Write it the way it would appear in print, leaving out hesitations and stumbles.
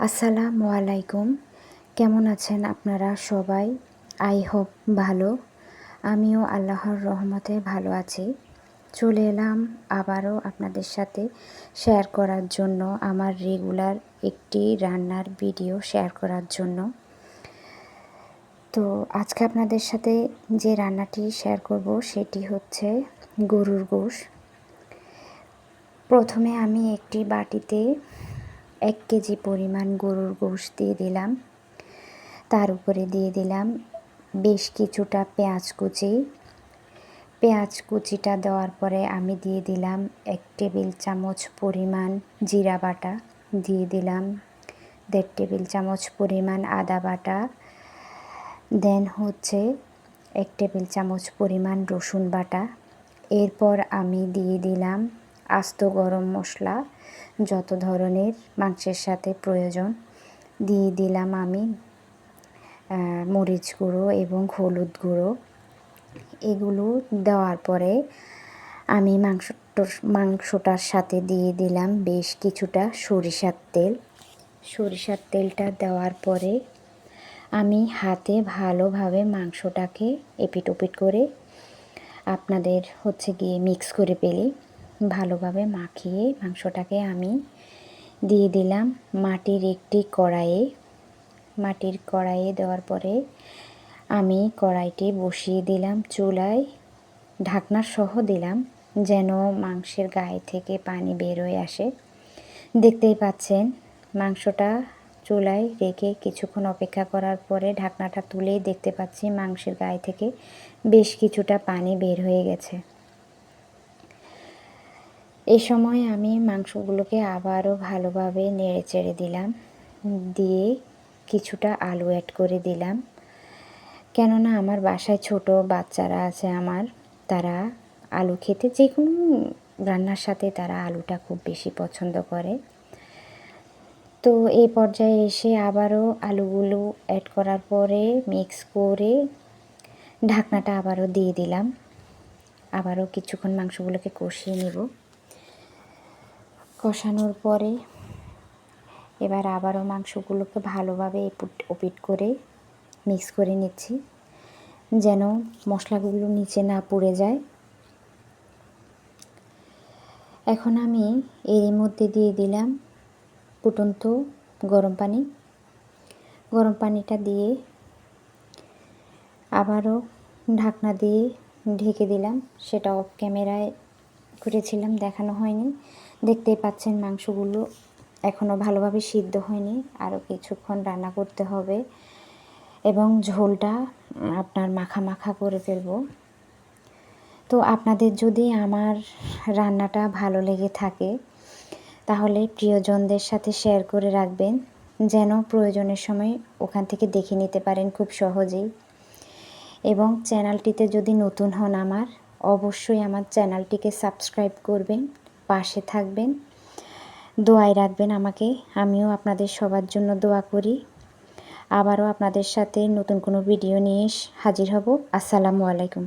আসসালামু আলাইকুম। কেমন আছেন আপনারা সবাই? আই হোপ ভালো। আমিও আল্লাহর রহমতে ভালো আছি। চলে এলাম আবারও আপনাদের সাথে শেয়ার করার জন্য, আমার রেগুলার একটি রান্নার ভিডিও শেয়ার করার জন্য। তো আজকে আপনাদের সাথে যে রান্নাটি শেয়ার করব সেটি হচ্ছে গরুর গোশ। প্রথমে আমি একটি বাটিতে 1 কেজি পরিমাণ গরুর গোশ দিয়ে দিলাম। তার উপরে দিয়ে দিলাম বেশ কিছুটা পেঁয়াজ কুচি। পেঁয়াজ কুচিটা দেওয়ার পরে আমি দিয়ে দিলাম 1 টেবিল চামচ পরিমাণ জিরা বাটা, দিয়ে দিলাম 1.5 টেবিল চামচ পরিমাণ আদা বাটা, দেন হচ্ছে 1 টেবিল চামচ পরিমাণ রসুন বাটা। এরপর আমি দিয়ে দিলাম আস্ত গরম মশলা, যত ধরনের মাংসের সাথে প্রয়োজন। দিয়ে দিলাম আমি মরিচ গুঁড়ো এবং হলুদ গুঁড়ো। এগুলো দেওয়ার পরে আমি মাংসটার সাথে দিয়ে দিলাম বেশ কিছুটা সরিষার তেল। সরিষার তেলটা দেওয়ার পরে আমি হাতে ভালোভাবে মাংসটাকে এপিট ওপিট করে আপনাদের হচ্ছে গিয়ে মিক্স করে পেলি ভালোভাবে মাখিয়ে মাংসটাকে আমি দিয়ে দিলাম মাটির একটি কড়াইয়ে। মাটির কড়াইয়ে দেওয়ার পরে আমি কড়াইটি বসিয়ে দিলাম চুলায়, ঢাকনা সহ দিলাম যেন মাংসের গায়ে থেকে পানি বের হয়ে আসে। দেখতেই পাচ্ছেন মাংসটা চুলায় রেখে কিছুক্ষণ অপেক্ষা করার পরে ঢাকনাটা তুলেই দেখতে পাচ্ছি মাংসের গায়ে থেকে বেশ কিছুটা পানি বের হয়ে গেছে। এই সময় আমি মাংসগুলোকে আবারও ভালোভাবে নেড়ে চেড়ে দিলাম, দিয়ে কিছুটা আলু অ্যাড করে দিলাম। কেননা আমার বাসায় ছোট বাচ্চারা আছে আমার, তারা আলু খেতে যে কোনো রান্নার সাথে তারা আলুটা খুব বেশি পছন্দ করে। তো এই পর্যায়ে এসে আবারও আলুগুলো অ্যাড করার পরে মিক্স করে ঢাকনাটা আবারও দিয়ে দিলাম। আবারও কিছুক্ষণ মাংসগুলোকে কষিয়ে নেব। কষানোর পরে এবার আবারও মাংসগুলোকে ভালোভাবে এপিট ওপিট করে মিক্স করে নিচ্ছি যেন মশলাগুলো নিচে না পুড়ে যায়। এখন আমি এরই মধ্যে দিয়ে দিলাম ফুটন্ত গরম পানি। গরম পানিটা দিয়ে আবারও ঢাকনা দিয়ে ঢেকে দিলাম। সেটা অফ ক্যামেরায় করেছিলাম, দেখানো হয়নি। দেখতেই পাচ্ছেন মাংসগুলো এখনও ভালোভাবে সিদ্ধ হয়নি, আরও কিছুক্ষণ রান্না করতে হবে এবং ঝোলটা আপনার মাখা মাখা করে ফেলবো। তো আপনাদের যদি আমার রান্নাটা ভালো লেগে থাকে তাহলে প্রিয়জনদের সাথে শেয়ার করে রাখবেন যেন প্রয়োজনের সময় ওখান থেকে দেখে নিতে পারেন খুব সহজেই। এবং চ্যানেলটিতে যদি নতুন হন আমার, অবশ্যই আমার চ্যানেলটিকে সাবস্ক্রাইব করবেন, পাশে থাকবেন, দোয়ায় রাখবেন আমাকে। আমিও আপনাদের সবার জন্য দোয়া করি। আবারও আপনাদের সাথে নতুন কোনো ভিডিও নিয়ে হাজির হব। আসসালামু আলাইকুম।